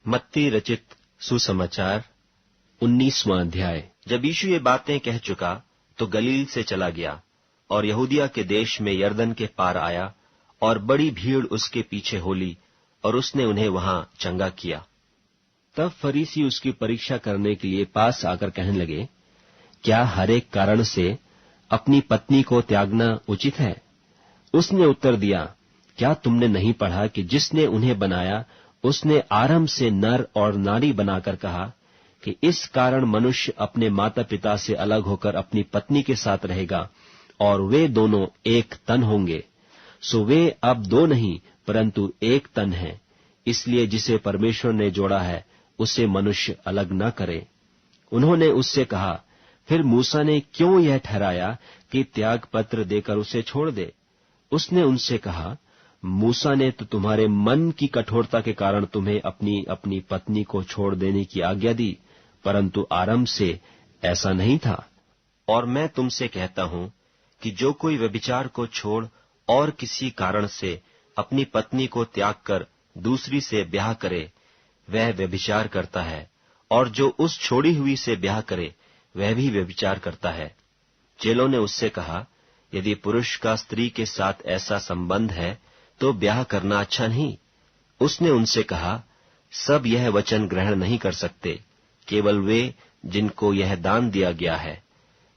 मत्ती रचित सुसमाचार 19वां अध्याय। जब यीशु ये बातें कह चुका तो गलील से चला गया और यहूदिया के देश में यरदन के पार आया, और बड़ी भीड़ उसके पीछे हो ली, और उसने उन्हें वहां चंगा किया। तब फरीसी उसकी परीक्षा करने के लिए पास आकर कहने लगे, क्या हर एक कारण से अपनी पत्नी को त्यागना उचित है? उसने उत्तर दिया, क्या तुमने नहीं पढ़ा कि जिसने उन्हें बनाया उसने आरंभ से नर और नारी बनाकर कहा कि इस कारण मनुष्य अपने माता पिता से अलग होकर अपनी पत्नी के साथ रहेगा, और वे दोनों एक तन होंगे। सो वे अब दो नहीं परंतु एक तन हैं। इसलिए जिसे परमेश्वर ने जोड़ा है उसे मनुष्य अलग न करे। उन्होंने उससे कहा, फिर मूसा ने क्यों यह ठहराया कि त्याग पत्र देकर उसे छोड़ दे? उसने उनसे कहा, मूसा ने तो तुम्हारे मन की कठोरता के कारण तुम्हें अपनी अपनी पत्नी को छोड़ देने की आज्ञा दी, परंतु आरंभ से ऐसा नहीं था। और मैं तुमसे कहता हूं कि जो कोई व्यभिचार को छोड़ और किसी कारण से अपनी पत्नी को त्याग कर दूसरी से ब्याह करे, वह व्यभिचार करता है, और जो उस छोड़ी हुई से ब्याह करे वह भी व्यभिचार करता है। चेलों ने उससे कहा, यदि पुरुष का स्त्री के साथ ऐसा संबंध है तो ब्याह करना अच्छा नहीं। उसने उनसे कहा, सब यह वचन ग्रहण नहीं कर सकते, केवल वे जिनको यह दान दिया गया है।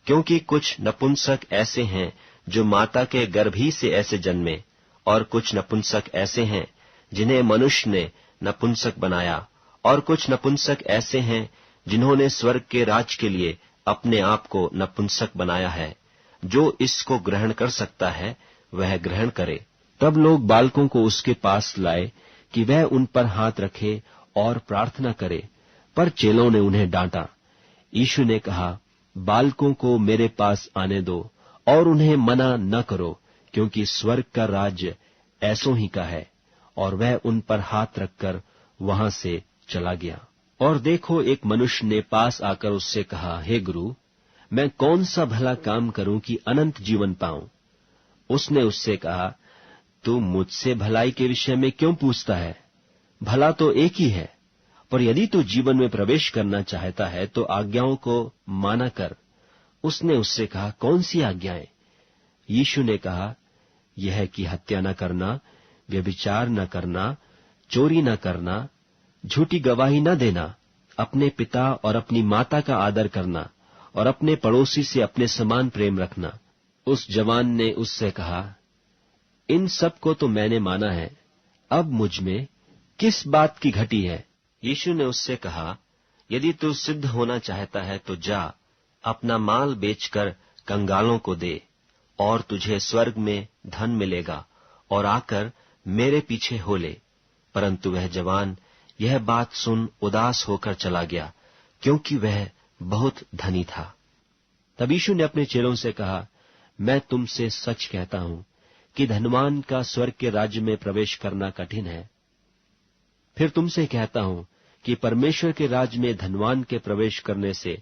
क्योंकि कुछ नपुंसक ऐसे हैं जो माता के गर्भ ही से ऐसे जन्मे, और कुछ नपुंसक ऐसे हैं जिन्हें मनुष्य ने नपुंसक बनाया, और कुछ नपुंसक ऐसे हैं जिन्होंने स्वर्ग के राज के लिए अपने आप को नपुंसक बनाया है। जो इसको ग्रहण कर सकता है वह ग्रहण करे। तब लोग बालकों को उसके पास लाए कि वह उन पर हाथ रखे और प्रार्थना करे, पर चेलों ने उन्हें डांटा। यीशु ने कहा, बालकों को मेरे पास आने दो और उन्हें मना न करो, क्योंकि स्वर्ग का राज्य ऐसों ही का है। और वह उन पर हाथ रखकर वहां से चला गया। और देखो, एक मनुष्य ने पास आकर उससे कहा, हे गुरु, मैं कौन सा भला काम करूं कि अनंत जीवन पाऊं? उसने उससे कहा, तू मुझसे भलाई के विषय में क्यों पूछता है? भला तो एक ही है, पर यदि तू जीवन में प्रवेश करना चाहता है तो आज्ञाओं को माना कर। उसने उससे कहा, कौन सी आज्ञाएं? यीशु ने कहा, यह कि हत्या न करना, व्यभिचार न करना, चोरी न करना, झूठी गवाही न देना, अपने पिता और अपनी माता का आदर करना, और अपने पड़ोसी से अपने समान प्रेम रखना। उस जवान ने उससे कहा, इन सब को तो मैंने माना है, अब मुझ में किस बात की घटी है? यीशु ने उससे कहा, यदि तू सिद्ध होना चाहता है तो जा, अपना माल बेचकर कंगालों को दे, और तुझे स्वर्ग में धन मिलेगा, और आकर मेरे पीछे हो ले। परंतु वह जवान यह बात सुन उदास होकर चला गया, क्योंकि वह बहुत धनी था। तब यीशु ने अपने चेलों से कहा, मैं तुमसे सच कहता हूं कि धनवान का स्वर्ग के राज्य में प्रवेश करना कठिन है। फिर तुमसे कहता हूं कि परमेश्वर के राज्य में धनवान के प्रवेश करने से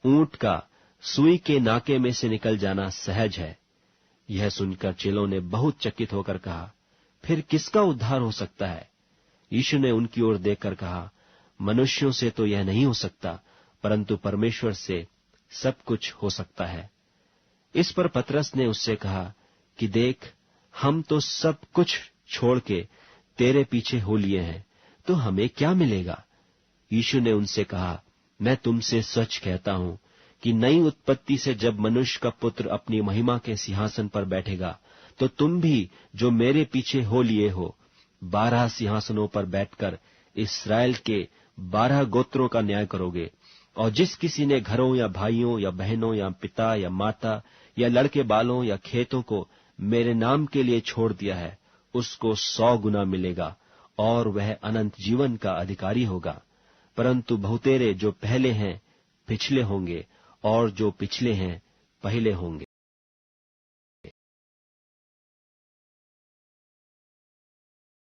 ऊंट का सुई के नाके में से निकल जाना सहज है। यह सुनकर चेलों ने बहुत चकित होकर कहा, फिर किसका उद्धार हो सकता है? यीशु ने उनकी ओर देखकर कहा, मनुष्यों से तो यह नहीं हो सकता, परंतु परमेश्वर से सब कुछ हो सकता है। इस पर पतरस ने उससे कहा कि देख, हम तो सब कुछ छोड़ के तेरे पीछे हो लिए हैं, तो हमें क्या मिलेगा? यीशु ने उनसे कहा, मैं तुमसे सच कहता हूं कि नई उत्पत्ति से जब मनुष्य का पुत्र अपनी महिमा के सिंहासन पर बैठेगा, तो तुम भी जो मेरे पीछे हो लिए हो 12 सिंहासनों पर बैठकर इस्राएल के 12 गोत्रों का न्याय करोगे। और जिस किसी ने घरों या भाइयों या बहनों या पिता या माता या लड़के बालों या खेतों को मेरे नाम के लिए छोड़ दिया है, उसको 100 गुना मिलेगा, और वह अनंत जीवन का अधिकारी होगा। परंतु बहुतेरे जो पहले हैं पिछले होंगे, और जो पिछले हैं पहले होंगे।